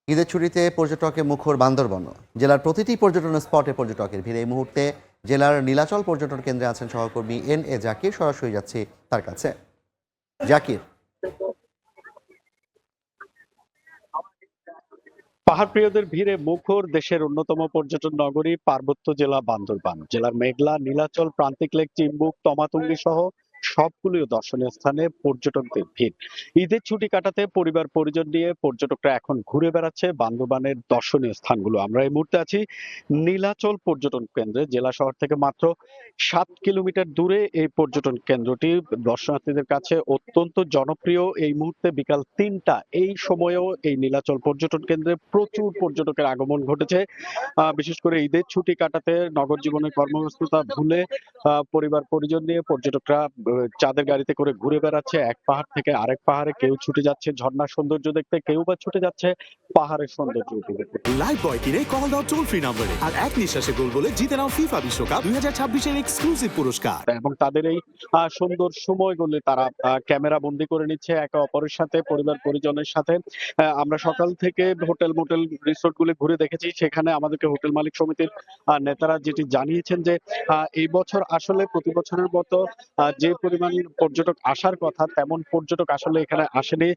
ঈদের ছুটিতে পর্যটকে মুখর বান্দরবন। জেলার প্রতিটি পর্যটন স্পটে পর্যটকের ভিড়। এই মুহূর্তে জেলার নীলাচল পর্যটন কেন্দ্রে আছেন সহকর্মী NA জাকির। সরাসরি যাচ্ছি তার কাছে। জাকির, পাহাড়প্রিয়দের ভিড়ে মুখর দেশের অন্যতম পর্যটন নগরী পার্বত্য জেলা বান্দরবান। জেলার মেঘলা, নীলাচল, প্রান্তিক লেক, চিম্বুক, তমাতুঙ্গি সহ সবগুলো দর্শনীয় স্থানে পর্যটকদের ভিড়। ঈদের ছুটি কাটাতে পরিবার পরিজন নিয়ে পর্যটকরা এখন ঘুরে বেড়াচ্ছে বান্দরবানের দর্শনীয় স্থানগুলো। আমরা এই মুহূর্তে আছি নীলাচল পর্যটন কেন্দ্রে। জেলা শহর থেকে মাত্র 7 কিলোমিটার দূরে এই পর্যটন কেন্দ্রটি দর্শনার্থীদের কাছে অত্যন্ত জনপ্রিয়। এই মুহূর্তে বিকাল 3টা, এই সময়েও এই নীলাচল পর্যটন কেন্দ্রে প্রচুর পর্যটকের আগমন ঘটেছে। বিশেষ করে ঈদের ছুটি কাটাতে নগর জীবনের কর্মব্যস্ততা ভুলে পরিবার পরিজন নিয়ে পর্যটকরা চাঁদের গাড়িতে করে ঘুরে বেড়াচ্ছে এক পাহাড় থেকে আরেক পাহাড়ে। কেউ ছুটে যাচ্ছে ঝর্ণার সৌন্দর্য দেখতে, কেউ বা ছুটে যাচ্ছে পাহাড়ের সৌন্দর্য দেখতে। লাইভ বয় কিনে কল দাও টোল ফ্রি নম্বরে, আর এক নিঃশ্বাসে গোল বলে জিতে নাও ফিফা বিশ্বকাপ 2026-এর এক্সক্লুসিভ পুরস্কার। এবং তাদের এই সুন্দর সময়গুলি তারা ক্যামেরা বন্দি করে নিচ্ছে একে অপরের সাথে, পরিবার পরিজনের সাথে। আমরা সকাল থেকে হোটেল মোটেল রিসোর্ট গুলি ঘুরে দেখেছি। সেখানে আমাদেরকে হোটেল মালিক সমিতির নেতারা যেটি জানিয়েছেন যে এই বছর আসলে প্রতি বছরের মতো যে পরিমাণ পর্যটক আসার কথা তেমন পর্যটক আসলে এখানে আসেনি।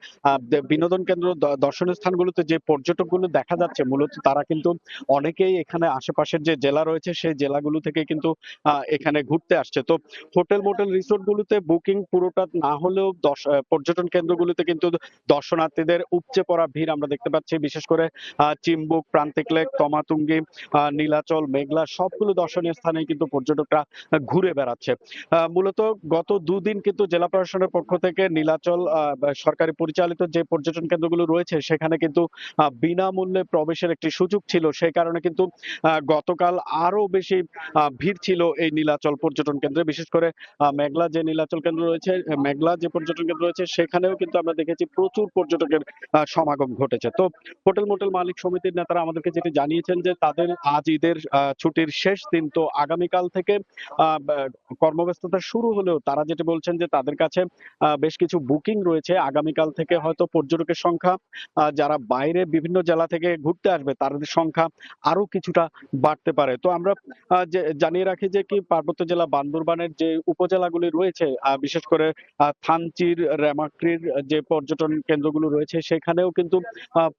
বিনোদন কেন্দ্র, দর্শনীয় স্থানগুলোতে যে পর্যটকগুলো দেখা যাচ্ছে মূলত তারা কিন্তু অনেকেই এখানে আশেপাশের যে জেলা রয়েছে সেই জেলাগুলো থেকে কিন্তু এখানে ঘুরতে আসছে। তো হোটেল মোটেল রিসোর্ট গুলোতে বুকিং পুরোটা না হলেও পর্যটন কেন্দ্রগুলোতে কিন্তু দর্শনার্থীদের উপচে পড়া ভিড় আমরা দেখতে পাচ্ছি। বিশেষ করে চিম্বুক, প্রান্তিক লেক, তমাতুঙ্গি, নীলাচল, মেঘলা সবগুলো দর্শনীয় স্থানে কিন্তু পর্যটকরা ঘুরে বেড়াচ্ছে। মূলত গত দুদিন কিন্তু জেলা প্রশাসনের পক্ষ থেকে নীলাচল সরকারি পরিচালিত যে পর্যটন কেন্দ্রগুলো রয়েছে সেখানে কিন্তু বিনামূল্যে প্রবেশের একটি সুযোগ ছিল। সেই কারণে কিন্তু গতকাল আরো বেশি ভিড় ছিল এই নীলাচল পর্যটন কেন্দ্রে। বিশেষ করে মেঘলা যে নীলাচল কেন্দ্র রয়েছে, মেঘলা যে পর্যটন কেন্দ্র রয়েছে সেখানেও কিন্তু আমরা দেখেছি প্রচুর পর্যটকের সমাগম ঘটেছে। তো হোটেল মোটেল মালিক সমিতির নেতারা আমাদেরকে যেটি জানিয়েছেন যে তাদের আজ ঈদের ছুটির শেষ দিন, তো আগামীকাল থেকে কর্মব্যস্ততা শুরু হলেও তারা যেটি বলছেন যে তাদের কাছে বেশ কিছু বুকিং রয়েছে। আগামীকাল থেকে হয়তো পর্যটকের সংখ্যা, যারা বাইরে বিভিন্ন জেলা থেকে ঘুরতে আসবে তাদের সংখ্যা আরো কিছুটা বাড়তে পারে। তো আমরা জানিয়ে রাখি যে কি পার্বত্য জেলা বান্দরবানের যে উপজেলাগুলি রয়েছে, বিশেষ করে থানচির, রেমাক্রির যে পর্যটন কেন্দ্রগুলো রয়েছে সেখানেও কিন্তু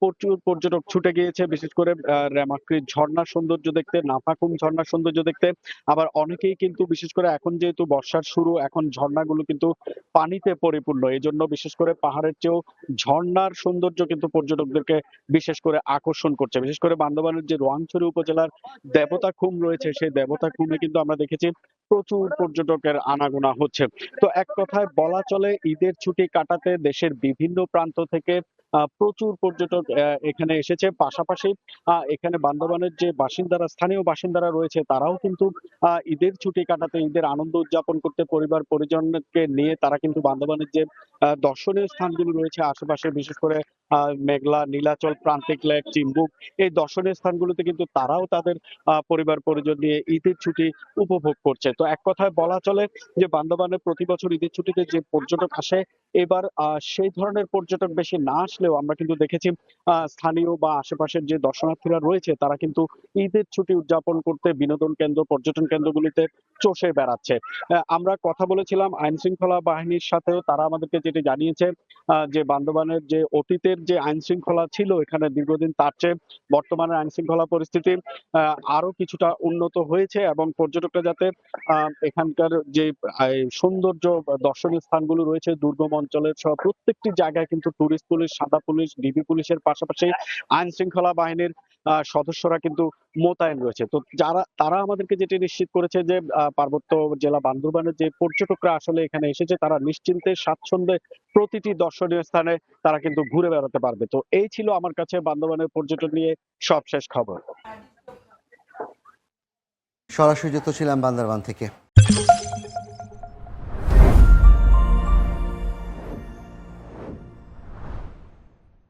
প্রচুর পর্যটক ছুটে গিয়েছে। বিশেষ করে রেমাক্রির ঝর্ণার সৌন্দর্য দেখতে, নাফাকুম ঝর্ণার সৌন্দর্য দেখতে। আবার অনেকেই কিন্তু বিশেষ করে এখন যেহেতু বর্ষার শুরু, এখন ঝর্ণাগুলো কিন্তু পানিতে পরিপূর্ণ। এই জন্য বিশেষ করে পাহাড়ের চেয়েও ঝর্ণার সৌন্দর্য কিন্তু পর্যটকদেরকে বিশেষ করে আকর্ষণ করছে। বিশেষ করে বান্দরবানের যে রোয়াংছড়ি উপজেলার দেবতা খুম রয়েছে সেই দেবতা খুমে কিন্তু আমরা দেখেছি প্রচুর পর্যটকের আনাগোনা হচ্ছে। তো এক কথায় বলা চলে ঈদের ছুটি কাটাতে দেশের বিভিন্ন প্রান্ত থেকে প্রচুর পর্যটক এখানে এসেছে। পাশাপাশি এখানে বান্দরবানের যে বাসিন্দারা, স্থানীয় বাসিন্দারা রয়েছে তারাও কিন্তু ঈদের ছুটি কাটাতে, ঈদের আনন্দ উদযাপন করতে পরিবার পরিজনকে নিয়ে তারা কিন্তু বান্দরবানের যে দর্শনীয় স্থানগুলো রয়েছে আশেপাশে, বিশেষ করে মেঘলা, নীলাচল, প্রান্তিক লেক, চিম্বুক, এই দর্শনীয় স্থানগুলোতে কিন্তু তারাও তাদের পরিবার পরিজন নিয়ে ঈদের ছুটি উপভোগ করছে। তো এক কথায় বলা চলে যে বান্দরবানে প্রতি বছর ঈদের ছুটিতে যে পর্যটক আসে, এবার সেই ধরনের পর্যটক বেশি না আসলেও আমরা কিন্তু দেখেছি স্থানীয় বা আশেপাশের যে দর্শনার্থীরা রয়েছে তারা কিন্তু ঈদের ছুটি উদযাপন করতে বিনোদন কেন্দ্র, পর্যটন কেন্দ্রগুলিতে চষে বেড়াচ্ছে। আমরা কথা বলেছিলাম আইন শৃঙ্খলা বাহিনীর সাথেও, তারা আমাদেরকে যেটি জানিয়েছে যে বান্দরবানের যে অতীতের যে আইন শৃঙ্খলা ছিল এখানে দীর্ঘদিন, তার চেয়ে বর্তমানে আইন শৃঙ্খলা পরিস্থিতি আরো কিছুটা উন্নত হয়েছে এবং পর্যটকরা যাতে এখানকার যে সৌন্দর্য দর্শনীয় স্থানগুলো রয়েছে দুর্গম অঞ্চলের সহ প্রত্যেকটি জায়গায় কিন্তু টুরিস্ট পুলিশ, সাদা পুলিশ, ডিবি পুলিশের পাশাপাশি আইন শৃঙ্খলা বাহিনীর সদস্যরা কিন্তু মোতায়েন রয়েছে। তো তারা আমাদেরকে যেটি নিশ্চিত করেছে যে পার্বত্য জেলা বান্দরবানের যে পর্যটকরা আসলে এখানে এসেছে তারা নিশ্চিন্তে স্বাচ্ছন্দ্যে প্রতিটি দর্শনীয় স্থানে তারা কিন্তু ঘুরে বেড়াতে পারবে। তো এই ছিল আমার কাছে বান্দরবানের পর্যটন নিয়ে সবশেষ খবর। সরাসরি যুক্ত ছিলাম বান্দরবান থেকে।